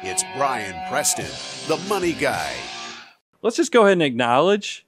It's Brian Preston, the money guy. Let's just go ahead and acknowledge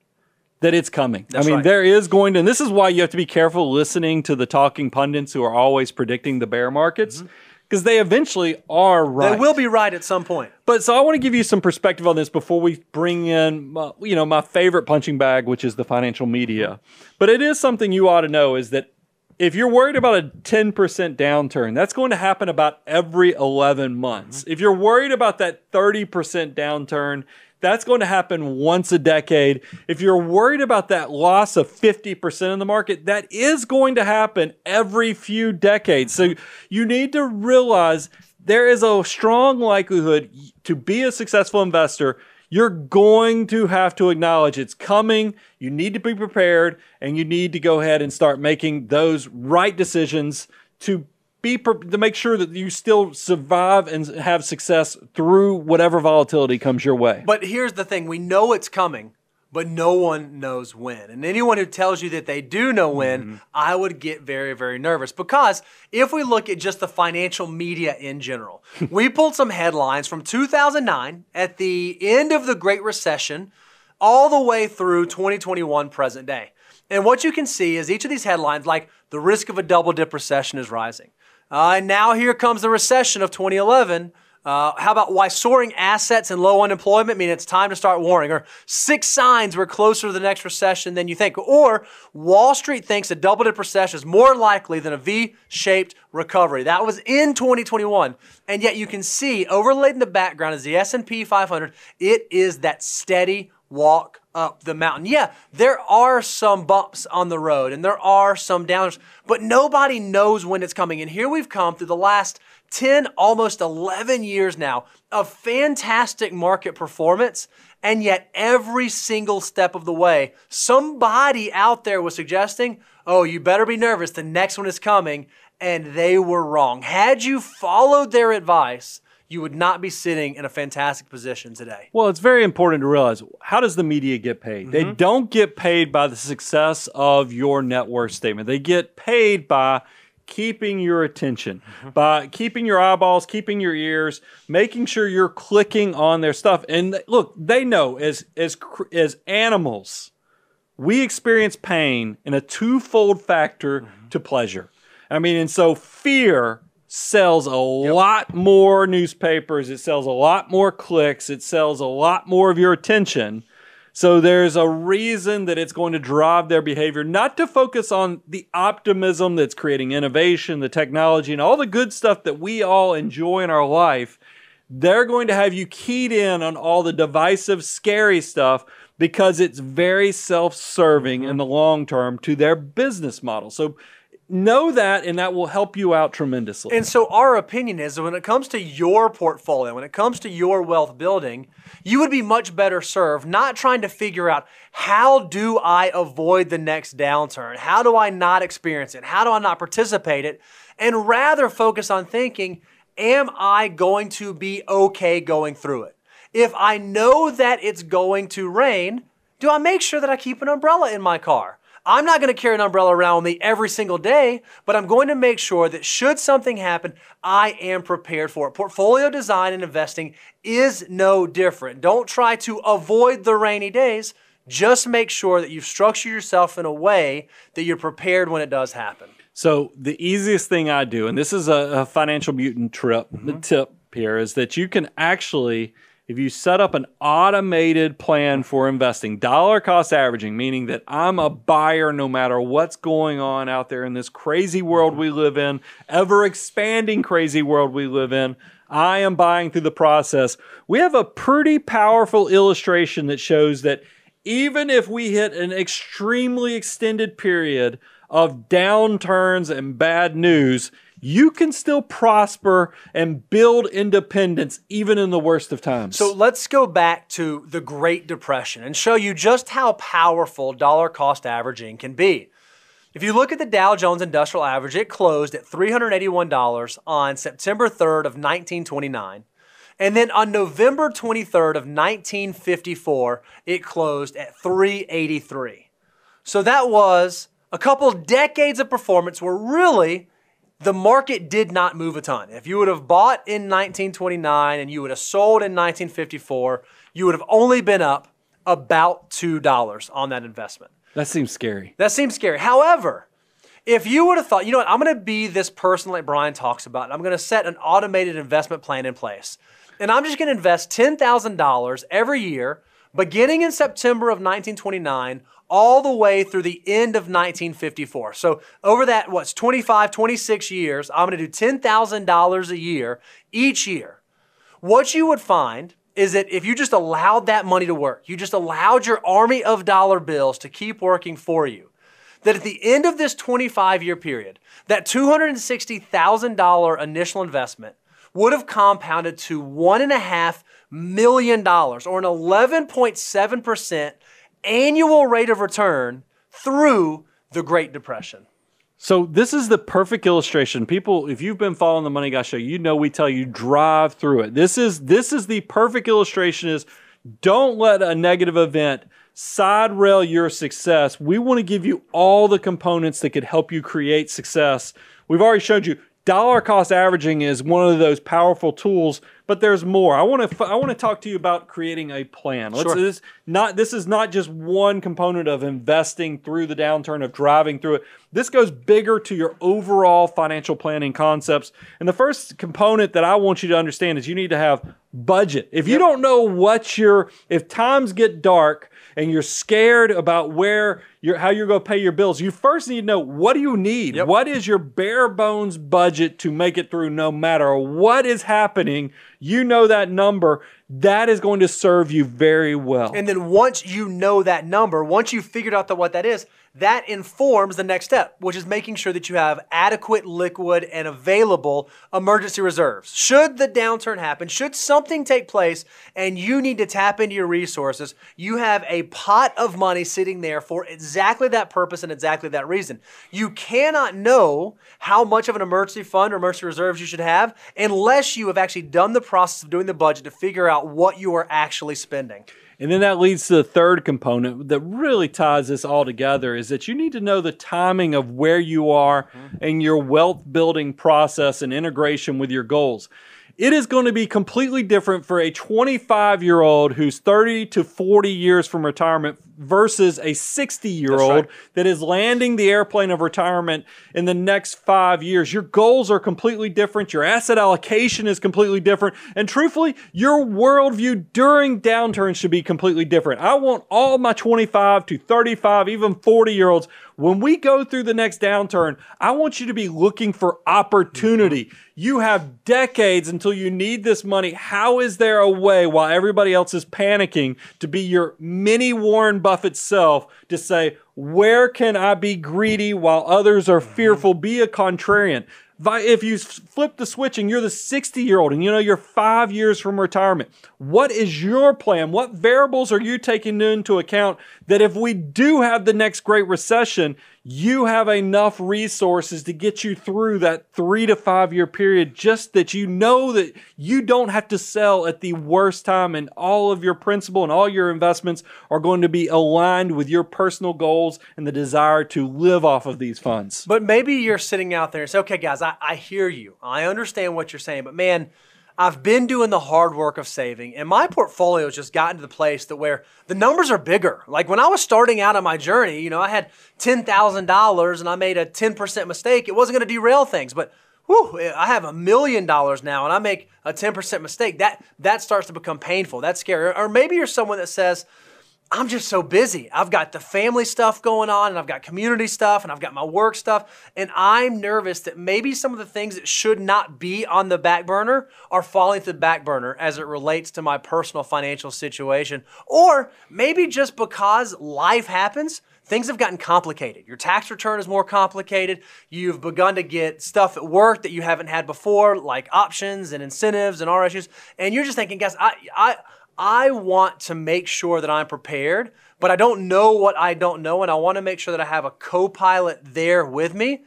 that it's coming. That's right. There is going to, and this is why you have to be careful listening to the talking pundits who are always predicting the bear markets, because they eventually are right. They will be right at some point. But so I want to give you some perspective on this before we bring in, my favorite punching bag, which is the financial media. But it is something you ought to know is that if you're worried about a 10% downturn, that's going to happen about every 11 months. If you're worried about that 30% downturn, that's going to happen once a decade. If you're worried about that loss of 50% in the market, that is going to happen every few decades. So you need to realize there is a strong likelihood to be a successful investor. You're going to have to acknowledge it's coming. You need to be prepared, and you need to go ahead and start making those right decisions to make sure that you still survive and have success through whatever volatility comes your way. But here's the thing. We know it's coming, but no one knows when. And anyone who tells you that they do know when, I would get very, very nervous. Because if we look at just the financial media in general, we pulled some headlines from 2009 at the end of the Great Recession all the way through 2021 present day. And what you can see is each of these headlines, like the risk of a double-dip recession is rising. And now here comes the recession of 2011. How about why soaring assets and low unemployment mean it's time to start worrying? Or 6 signs we're closer to the next recession than you think. Or Wall Street thinks a double-dip recession is more likely than a V-shaped recovery. That was in 2021. And yet you can see overlaid in the background is the S&P 500. It is that steady walk up the mountain. Yeah, there are some bumps on the road and there are some downers, but nobody knows when it's coming. And here we've come through the last 10, almost 11 years now of fantastic market performance. And yet every single step of the way, somebody out there was suggesting, oh, you better be nervous. The next one is coming. And they were wrong. Had you followed their advice, you would not be sitting in a fantastic position today. Well, it's very important to realize, how does the media get paid? They don't get paid by the success of your net worth statement. They get paid by keeping your attention, by keeping your eyeballs, keeping your ears, making sure you're clicking on their stuff. And look, they know as animals, we experience pain in a twofold factor to pleasure. I mean, and so fear sells a lot more newspapers. It sells a lot more clicks. It sells a lot more of your attention. So there's a reason that it's going to drive their behavior, not to focus on the optimism that's creating innovation, the technology, and all the good stuff that we all enjoy in our life. They're going to have you keyed in on all the divisive, scary stuff because it's very self-serving in the long term to their business model. So know that, and that will help you out tremendously. And so our opinion is that when it comes to your portfolio, when it comes to your wealth building, you would be much better served not trying to figure out, how do I avoid the next downturn? How do I not experience it? How do I not participate in it? And rather focus on thinking, am I going to be okay going through it? If I know that it's going to rain, do I make sure that I keep an umbrella in my car? I'm not going to carry an umbrella around with me every single day, but I'm going to make sure that should something happen, I am prepared for it. Portfolio design and investing is no different. Don't try to avoid the rainy days. Just make sure that you've structured yourself in a way that you're prepared when it does happen. So the easiest thing I do, and this is a financial mutant tip here, is that you can actually, if you set up an automated plan for investing, dollar cost averaging, meaning that I'm a buyer no matter what's going on out there in this crazy world we live in, ever expanding crazy world we live in, I am buying through the process. We have a pretty powerful illustration that shows that even if we hit an extremely extended period of downturns and bad news, you can still prosper and build independence even in the worst of times. So let's go back to the Great Depression and show you just how powerful dollar cost averaging can be. If you look at the Dow Jones Industrial Average, it closed at $381 on September 3rd of 1929. And then on November 23rd of 1954, it closed at $383. So that was a couple decades of performance where really the market did not move a ton. If you would have bought in 1929 and you would have sold in 1954, you would have only been up about $2 on that investment. That seems scary. That seems scary. However, if you would have thought, you know what, I'm going to be this person like Brian talks about, and I'm going to set an automated investment plan in place. And I'm just going to invest $10,000 every year, beginning in September of 1929, all the way through the end of 1954. So over that, 25, 26 years, I'm going to do $10,000 a year each year. What you would find is that if you just allowed that money to work, you just allowed your army of dollar bills to keep working for you, that at the end of this 25-year period, that $260,000 initial investment would have compounded to $1.5 million, or an 11.7% annual rate of return through the Great Depression. So this is the perfect illustration. People, if you've been following the Money Guy Show, you know we tell you drive through it. This is the perfect illustration is don't let a negative event side rail your success. We want to give you all the components that could help you create success. We've already showed you dollar cost averaging is one of those powerful tools, but there's more. I want to talk to you about creating a plan. Sure. This is not just one component of investing through the downturn, of driving through it. This goes bigger to your overall financial planning concepts. And the first component that I want you to understand is you need to have budget. If you don't know if times get dark and you're scared about how you're going to pay your bills, you first need to know, what do you need? Yep. What is your bare bones budget to make it through no matter what is happening? You know that number. That is going to serve you very well. And then once you know that number, once you've figured out what that is, that informs the next step, which is making sure that you have adequate, liquid, and available emergency reserves. Should the downturn happen, should something take place and you need to tap into your resources, you have a pot of money sitting there for exactly that purpose and exactly that reason. You cannot know how much of an emergency fund or emergency reserves you should have unless you have actually done the process of doing the budget to figure out what you are actually spending. And then that leads to the third component that really ties this all together, is that you need to know the timing of where you are in your wealth building process and integration with your goals. It is going to be completely different for a 25-year-old who's 30 to 40 years from retirement versus a 60-year-old that is landing the airplane of retirement in the next 5 years. Your goals are completely different. Your asset allocation is completely different. And truthfully, your worldview during downturns should be completely different. I want all my 25 to 35, even 40-year-olds, when we go through the next downturn, I want you to be looking for opportunity. You have decades until you need this money. How is there a way, while everybody else is panicking, to be your mini Warren Buffett self, to say, where can I be greedy while others are fearful? Be a contrarian. If you flip the switch and you're the 60-year-old and you know you're 5 years from retirement, what is your plan? What variables are you taking into account that if we do have the next great recession, you have enough resources to get you through that 3 to 5 year period, just that you know that you don't have to sell at the worst time, and all of your principal and all your investments are going to be aligned with your personal goals and the desire to live off of these funds. But maybe you're sitting out there and say, okay, guys, I hear you. I understand what you're saying, but man, I've been doing the hard work of saving, and my portfolio has just gotten to the place that where the numbers are bigger. Like when I was starting out on my journey, I had $10,000 and I made a 10% mistake. It wasn't going to derail things, but I have $1 million now and I make a 10% mistake. That starts to become painful. That's scary. Or maybe you're someone that says, I'm just so busy. I've got the family stuff going on, and I've got community stuff, and I've got my work stuff, and I'm nervous that maybe some of the things that should not be on the back burner are falling to the back burner as it relates to my personal financial situation. Or maybe just because life happens, things have gotten complicated. Your tax return is more complicated. You've begun to get stuff at work that you haven't had before, like options and incentives and RSUs, and you're just thinking, guys, I want to make sure that I'm prepared, but I don't know what I don't know, and I want to make sure that I have a co-pilot there with me.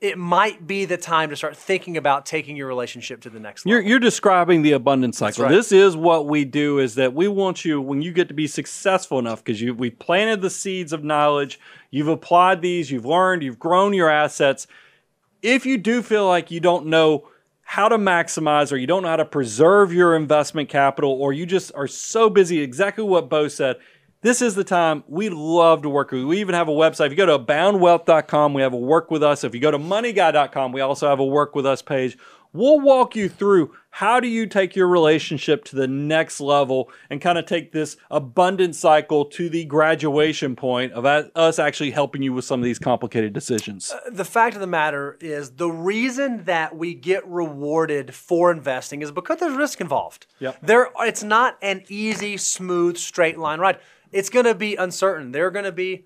It might be the time to start thinking about taking your relationship to the next level. You're describing the abundance cycle. Right. This is what we do, is that we want you, when you get to be successful enough, because we planted the seeds of knowledge, you've applied these, you've learned, you've grown your assets. if you do feel like you don't know how to maximize or you don't know how to preserve your investment capital, or you just are so busy, exactly what Bo said, this is the time. We love to work with you. We even have a website. If you go to aboundwealth.com, we have a work with us. If you go to moneyguy.com, we also have a work with us page. We'll walk you through how do you take your relationship to the next level and kind of take this abundance cycle to the graduation point of us actually helping you with some of these complicated decisions. The fact of the matter is the reason that we get rewarded for investing is because there's risk involved. Yep. It's not an easy, smooth, straight line ride. It's going to be uncertain. There are going to be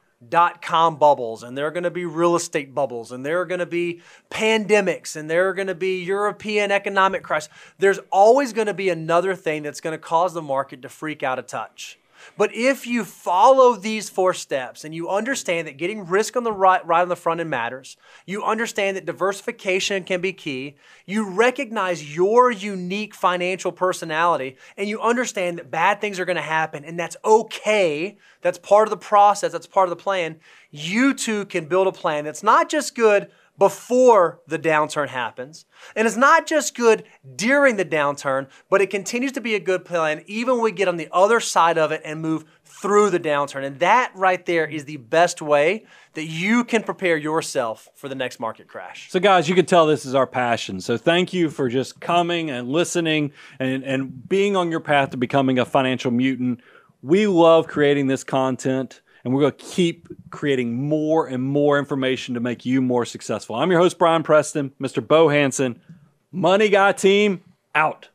.com bubbles, and there are going to be real estate bubbles, and there are going to be pandemics, and there are going to be European economic crisis. There's always going to be another thing that's going to cause the market to freak out a touch. But if you follow these 4 steps and you understand that getting risk on the right on the front end matters, you understand that diversification can be key, you recognize your unique financial personality, and you understand that bad things are going to happen and that's okay, that's part of the process, that's part of the plan, you too can build a plan that's not just good before the downturn happens. And it's not just good during the downturn, but it continues to be a good plan even when we get on the other side of it and move through the downturn. And that right there is the best way that you can prepare yourself for the next market crash. So guys, you can tell this is our passion. So thank you for just coming and listening and being on your path to becoming a financial mutant. We love creating this content, and we're going to keep creating more and more information to make you more successful. I'm your host, Brian Preston, Mr. Bo Hansen. Money Guy team, out.